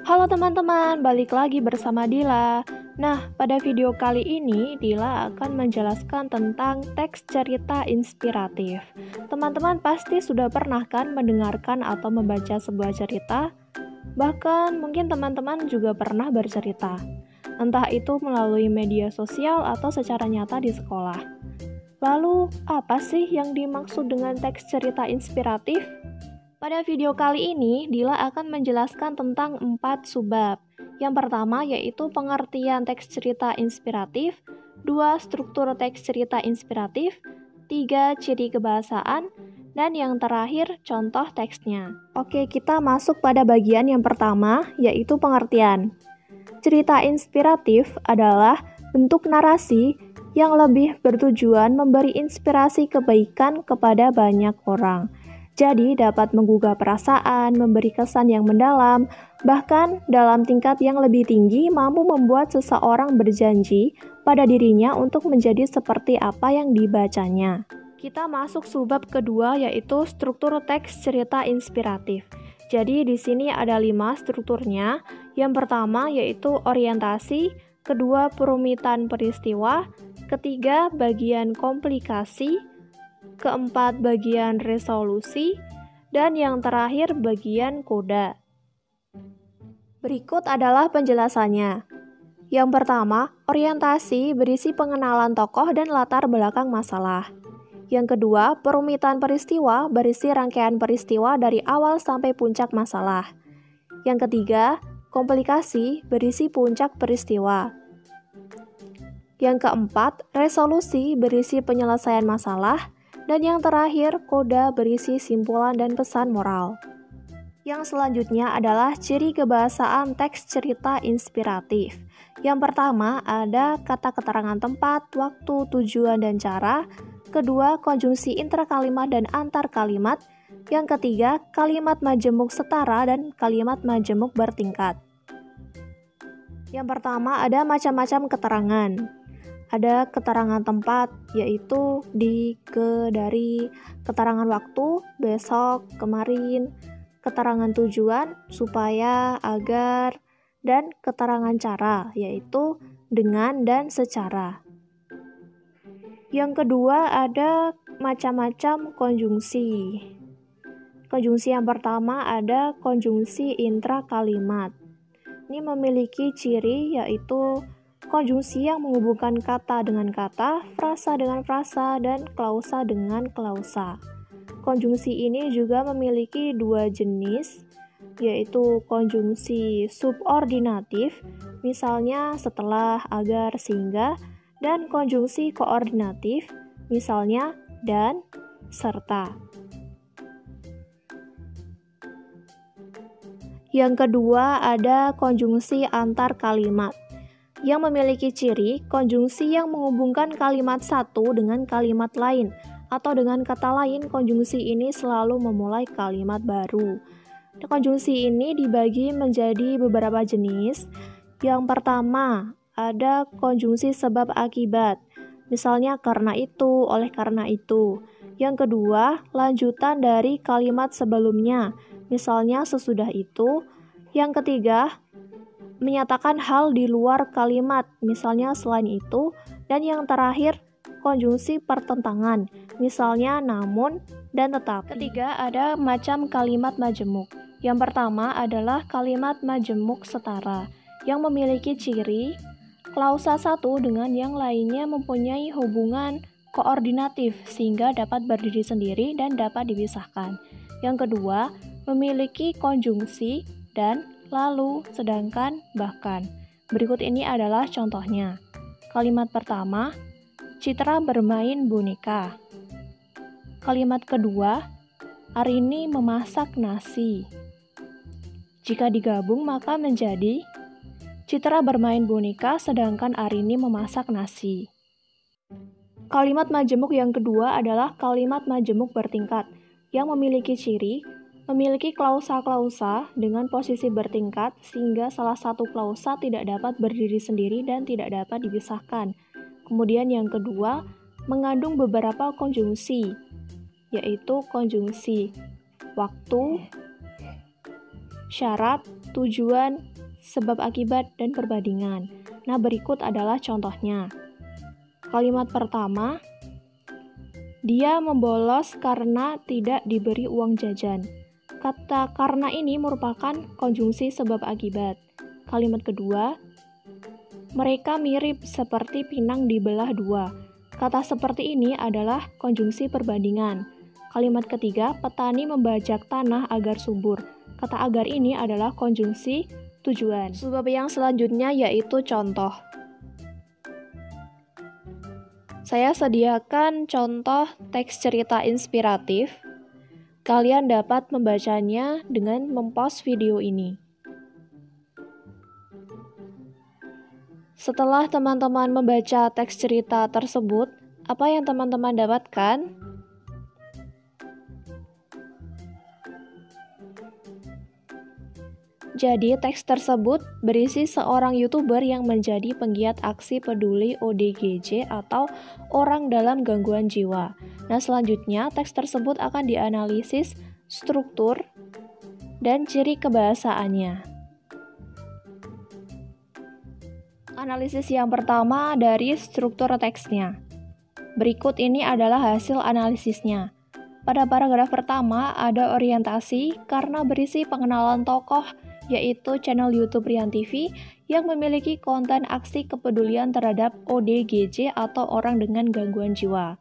Halo teman-teman, balik lagi bersama Dila. Nah, pada video kali ini Dila akan menjelaskan tentang teks cerita inspiratif. Teman-teman pasti sudah pernah kan mendengarkan atau membaca sebuah cerita? Bahkan mungkin teman-teman juga pernah bercerita. Entah itu melalui media sosial atau secara nyata di sekolah. Lalu, apa sih yang dimaksud dengan teks cerita inspiratif? Pada video kali ini, Dila akan menjelaskan tentang 4 subbab. Yang pertama yaitu pengertian teks cerita inspiratif, 2 struktur teks cerita inspiratif, 3 ciri kebahasaan, dan yang terakhir contoh teksnya. Oke, kita masuk pada bagian yang pertama, yaitu pengertian. Cerita inspiratif adalah bentuk narasi yang lebih bertujuan memberi inspirasi kebaikan kepada banyak orang. Jadi dapat menggugah perasaan, memberi kesan yang mendalam, bahkan dalam tingkat yang lebih tinggi mampu membuat seseorang berjanji pada dirinya untuk menjadi seperti apa yang dibacanya. Kita masuk subbab kedua yaitu struktur teks cerita inspiratif. Jadi di sini ada 5 strukturnya. Yang pertama yaitu orientasi, kedua perumitan peristiwa, ketiga bagian komplikasi, keempat bagian resolusi, dan yang terakhir bagian koda. Berikut adalah penjelasannya. Yang pertama, orientasi berisi pengenalan tokoh dan latar belakang masalah. Yang kedua, perumitan peristiwa berisi rangkaian peristiwa dari awal sampai puncak masalah. Yang ketiga, komplikasi berisi puncak peristiwa. Yang keempat, resolusi berisi penyelesaian masalah. Dan yang terakhir, koda berisi simpulan dan pesan moral. Yang selanjutnya adalah ciri kebahasaan teks cerita inspiratif. Yang pertama ada kata keterangan tempat, waktu, tujuan, dan cara. Kedua, konjungsi intrakalimat dan antar kalimat. Yang ketiga, kalimat majemuk setara dan kalimat majemuk bertingkat. Yang pertama ada macam-macam keterangan. Ada keterangan tempat, yaitu di, ke, dari, keterangan waktu, besok, kemarin, keterangan tujuan, supaya, agar, dan keterangan cara, yaitu dengan dan secara. Yang kedua ada macam-macam konjungsi. Konjungsi yang pertama ada konjungsi intrakalimat. Ini memiliki ciri yaitu konjungsi yang menghubungkan kata dengan kata, frasa dengan frasa, dan klausa dengan klausa. Konjungsi ini juga memiliki 2 jenis, yaitu konjungsi subordinatif, misalnya setelah, agar, sehingga, dan konjungsi koordinatif, misalnya dan, serta. Yang kedua ada konjungsi antar kalimat, yang memiliki ciri konjungsi yang menghubungkan kalimat satu dengan kalimat lain, atau dengan kata lain konjungsi ini selalu memulai kalimat baru. Konjungsi ini dibagi menjadi beberapa jenis. Yang pertama ada konjungsi sebab akibat, misalnya karena itu, oleh karena itu. Yang kedua lanjutan dari kalimat sebelumnya, misalnya sesudah itu. Yang ketiga menyatakan hal di luar kalimat, misalnya selain itu. Dan yang terakhir, konjungsi pertentangan, misalnya namun dan tetapi. Ketiga, ada macam kalimat majemuk. Yang pertama adalah kalimat majemuk setara, yang memiliki ciri klausa satu dengan yang lainnya mempunyai hubungan koordinatif, sehingga dapat berdiri sendiri dan dapat dipisahkan. Yang kedua, memiliki konjungsi dan lalu, sedangkan, bahkan. Berikut ini adalah contohnya. Kalimat pertama, Citra bermain boneka. Kalimat kedua, Arini memasak nasi. Jika digabung maka menjadi Citra bermain boneka sedangkan Arini memasak nasi. Kalimat majemuk yang kedua adalah kalimat majemuk bertingkat, yang memiliki ciri memiliki klausa-klausa dengan posisi bertingkat sehingga salah satu klausa tidak dapat berdiri sendiri dan tidak dapat dipisahkan. Kemudian yang kedua, mengandung beberapa konjungsi, yaitu konjungsi waktu, syarat, tujuan, sebab akibat, dan perbandingan. Nah, berikut adalah contohnya. Kalimat pertama, dia membolos karena tidak diberi uang jajan. Kata karena ini merupakan konjungsi sebab akibat. Kalimat kedua, mereka mirip seperti pinang dibelah dua. Kata seperti ini adalah konjungsi perbandingan. Kalimat ketiga, petani membajak tanah agar subur. Kata agar ini adalah konjungsi tujuan. Sebab yang selanjutnya yaitu contoh. Saya sediakan contoh teks cerita inspiratif. Kalian dapat membacanya dengan mempost video ini. Setelah teman-teman membaca teks cerita tersebut, apa yang teman-teman dapatkan? Jadi, teks tersebut berisi seorang YouTuber yang menjadi penggiat aksi peduli ODGJ atau orang dalam gangguan jiwa. Nah, selanjutnya teks tersebut akan dianalisis struktur dan ciri kebahasaannya. Analisis yang pertama dari struktur teksnya. Berikut ini adalah hasil analisisnya. Pada paragraf pertama ada orientasi karena berisi pengenalan tokoh, yaitu channel YouTube Rian TV yang memiliki konten aksi kepedulian terhadap ODGJ atau orang dengan gangguan jiwa.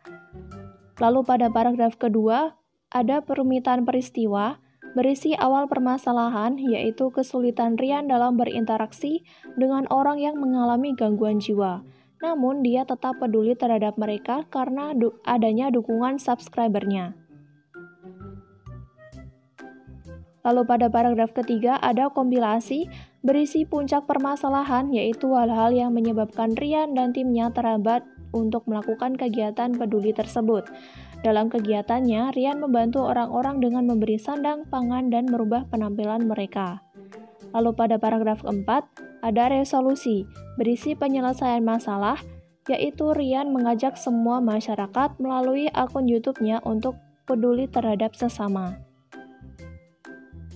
Lalu pada paragraf kedua, ada perumitan peristiwa, berisi awal permasalahan, yaitu kesulitan Rian dalam berinteraksi dengan orang yang mengalami gangguan jiwa. Namun, dia tetap peduli terhadap mereka karena adanya dukungan subscribernya. Lalu pada paragraf ketiga ada kompilasi berisi puncak permasalahan, yaitu hal-hal yang menyebabkan Rian dan timnya terhambat untuk melakukan kegiatan peduli tersebut. Dalam kegiatannya, Rian membantu orang-orang dengan memberi sandang, pangan, dan merubah penampilan mereka. Lalu pada paragraf keempat ada resolusi berisi penyelesaian masalah, yaitu Rian mengajak semua masyarakat melalui akun YouTube-nya untuk peduli terhadap sesama.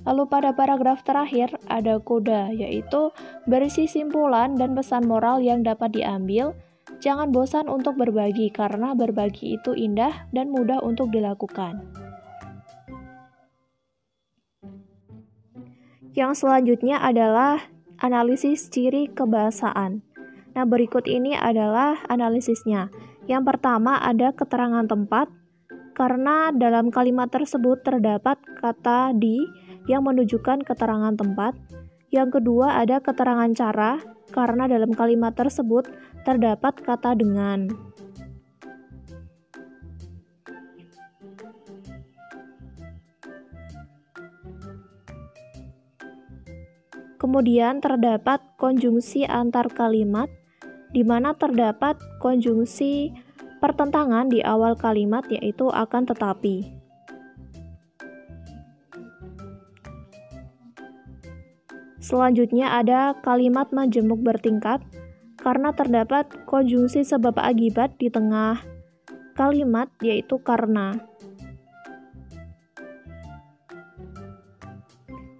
Lalu pada paragraf terakhir ada koda, yaitu berisi simpulan dan pesan moral yang dapat diambil. Jangan bosan untuk berbagi, karena berbagi itu indah dan mudah untuk dilakukan. Yang selanjutnya adalah analisis ciri kebahasaan. Nah, berikut ini adalah analisisnya. Yang pertama ada keterangan tempat, karena dalam kalimat tersebut terdapat kata di yang menunjukkan keterangan tempat. Yang kedua ada keterangan cara, karena dalam kalimat tersebut terdapat kata dengan. Kemudian terdapat konjungsi antar kalimat, di mana terdapat konjungsi pertentangan di awal kalimat, yaitu akan tetapi. Selanjutnya ada kalimat majemuk bertingkat, karena terdapat konjungsi sebab akibat di tengah kalimat, yaitu karena.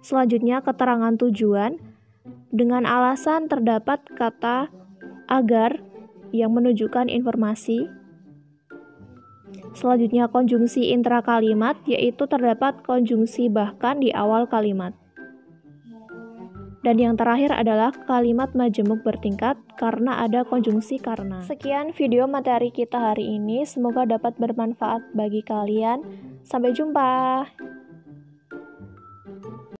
Selanjutnya keterangan tujuan, dengan alasan terdapat kata agar yang menunjukkan informasi. Selanjutnya konjungsi intrakalimat, yaitu terdapat konjungsi bahkan di awal kalimat. Dan yang terakhir adalah kalimat majemuk bertingkat, karena ada konjungsi karena. Sekian video materi kita hari ini, semoga dapat bermanfaat bagi kalian. Sampai jumpa.